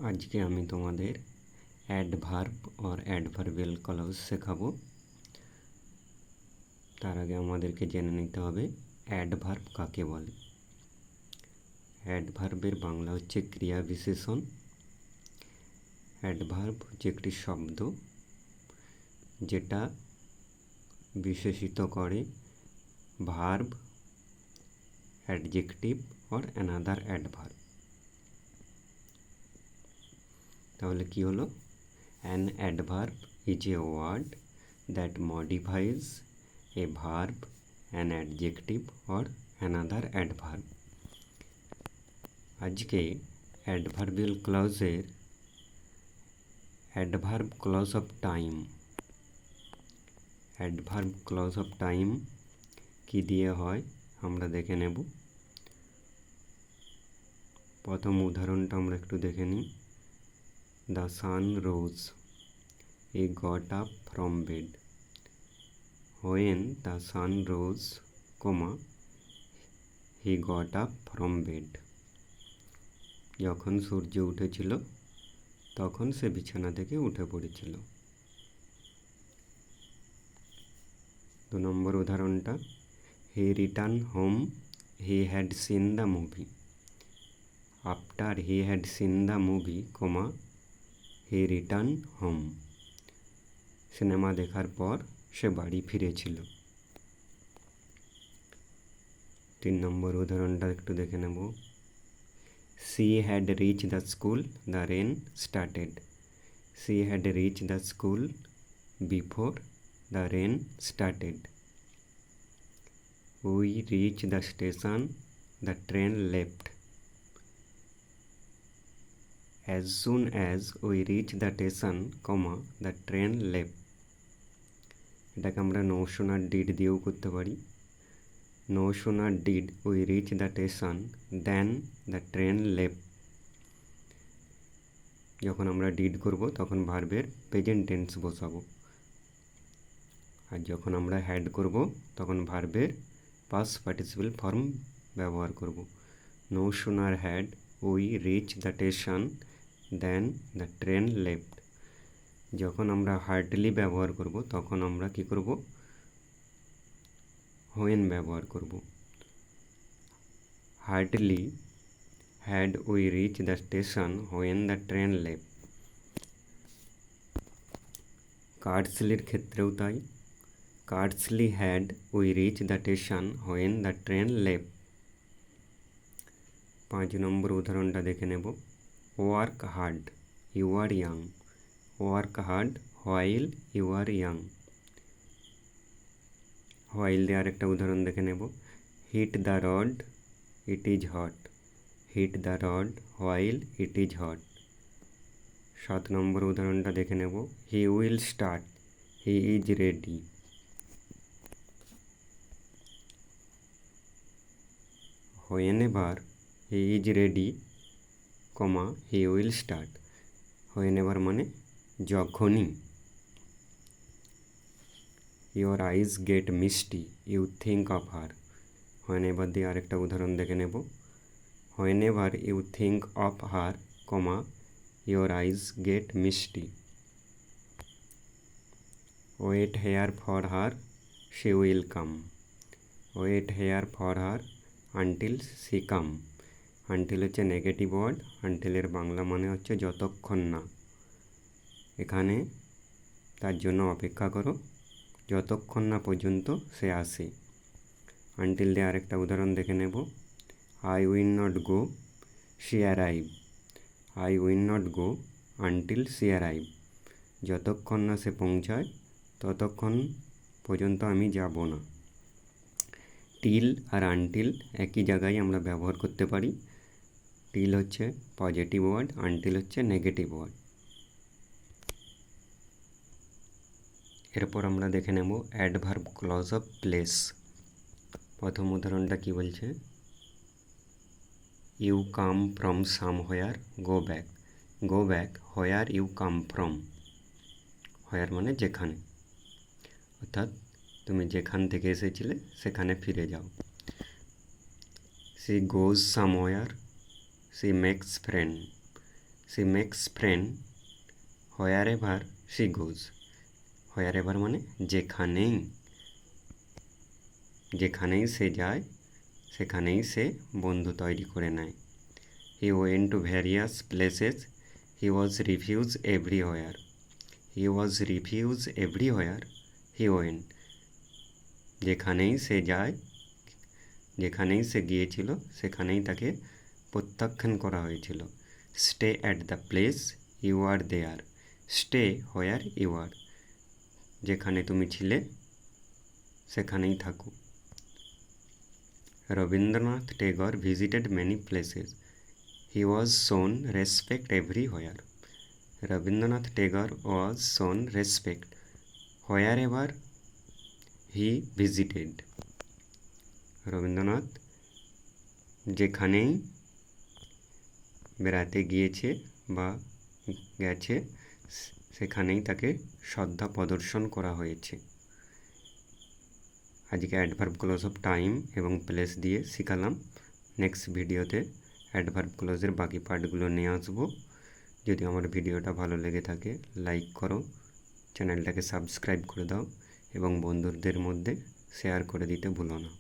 আজকে আমি তোমাদের অ্যাডভার্ব অর অ্যাডভার্বিয়াল ক্লজ শেখাবো। তার আগে আমাদেরকে জেনে নিতে হবে অ্যাডভার্ব কাকে বলে। অ্যাডভার্বের বাংলা হচ্ছে ক্রিয়া বিশেষণ। অ্যাডভার্ব হচ্ছে একটি শব্দ যেটা বিশেষিত করে verb, adjective or another adverb. তাহলে কি হলো? An adverb is a word that modifies a verb, an adjective or another adverb. আজকে অ্যাডভার্বিয়াল ক্লজের adverb clause of time. Adverb clause of time কি দিয়ে হয় আমরা দেখে নেব। প্রথম উদাহরণটা আমরা একটু দেখে নিই। The sun rose, he got up from bed. When the sun rose, he got up from bed. যখন সূর্য উঠেছিল তখন সে বিছানা থেকে উঠে পড়েছিল। 2 নম্বর উদাহরণটা, he returned home, he had seen the movie. After he had seen the movie, he returned home. Cinema দেখার পর সে বাড়ি ফিরেছিল। 3 নম্বর উদাহরণটা একটু দেখে নেব। She had reached the school, the rain started. She had reached the school before the rain started. We reached the station, the train left. As soon as we reached the station, the train left. এটাকে আমরা no sooner did দিয়েও করতে পারি। No sooner did we reach the station then the train left. যখন আমরা did করব তখন ভার্বের প্রেজেন্ট টেন্স বসাবো, আর যখন আমরা হ্যাড করব তখন ভার্বের পাস্ট পার্টিসিপল ফর্ম ব্যবহার করব। No sooner had we reach the station then the train left. যখন আমরা হার্ডলি ব্যবহার করব তখন আমরা কি করব? হোয়েন ব্যবহার করব। Hardly had we reach the station when the train left. কার্ডসলির ক্ষেত্রেও তাই। Hardly had we reach the station when the train left. 5 নম্বর উদাহরণটা দেখে নেব। Work hard, you are young. Work hard while you are young. While দেওয়ার একটা উদাহরণ দেখে নেব। Hit the rod, it is hot. Hit the rod while it is hot. 7 নম্বর উদাহরণটা দেখে নেব। He will start, he is ready. Whenever he is ready, he will start. Whenever মানে যখনই। Your eyes get misty, you think of her. Whenever দিয়ে আরেকটা উদাহরণ দেখে নেব। Whenever you think of her, your eyes get misty. Wait here for her, she will come. Wait here for her until she come. Until হচ্ছে negative word. আনটিলের বাংলা মানে হচ্ছে যতক্ষণ না। এখানে তার জন্য অপেক্ষা করো যতক্ষণ না পর্যন্ত সে আসে। আনটিল দিয়ে আরেকটা উদাহরণ দেখে নেব। I will not go, she arrive. I will not go until she arrive. যতক্ষণ না সে পৌঁছায় ততক্ষণ পর্যন্ত আমি যাব না। টিল আর আনটিল একই জায়গায় আমরা ব্যবহার করতে পারি। টিল হচ্ছে পজিটিভ ওয়ার্ড, আনটিল হচ্ছে নেগেটিভ ওয়ার্ড। এরপর আমরা দেখে নেব অ্যাডভার্ব ক্লজ অফ প্লেস। প্রথম উদাহরণটা কি বলছে? You come from somewhere, go back. Go back where you come from. Where মানে যেখানে, অর্থাৎ তুমি যেখান থেকে এসেছিলে সেখানে ফিরে যাও। She goes somewhere, she makes friend. She makes friend wherever she goes. Wherever মানে যেখানেই, যেখানেই সে যায় সেখানেই সে বন্ধু তৈরি করে নেয়। He went to various places, he was refuse everywhere. He was refuse everywhere, he went. যেখানেই সে যায়, যেখানেই সে গিয়েছিল সেখানেই তাকে প্রত্যাখ্যান করা হয়েছিল। Stay at the place you are there, stay where you are, যেখানে তুমি ছিলে সেখানেই থাকো। Rabindranath Tagore visited many places, he was shown respect everywhere. Rabindranath Tagore was shown respect wherever he visited. Rabindranath যেখানেই বেড়াতে গিয়েছে বা গেছে সেখানেই তাকে শ্রদ্ধা প্রদর্শন করা হয়েছে। আজকে অ্যাডভার্ব ক্লজ অফ টাইম এবং প্লেস দিয়ে শিখালাম। নেক্সট ভিডিওতে অ্যাডভার্ব ক্লজের বাকি পার্টগুলো নিয়ে আসবো। যদি আমার ভিডিওটা ভালো লেগে থাকে লাইক করো, চ্যানেলটাকে সাবস্ক্রাইব করে দাও এবং বন্ধুদের মধ্যে শেয়ার করে দিতে ভুলো না।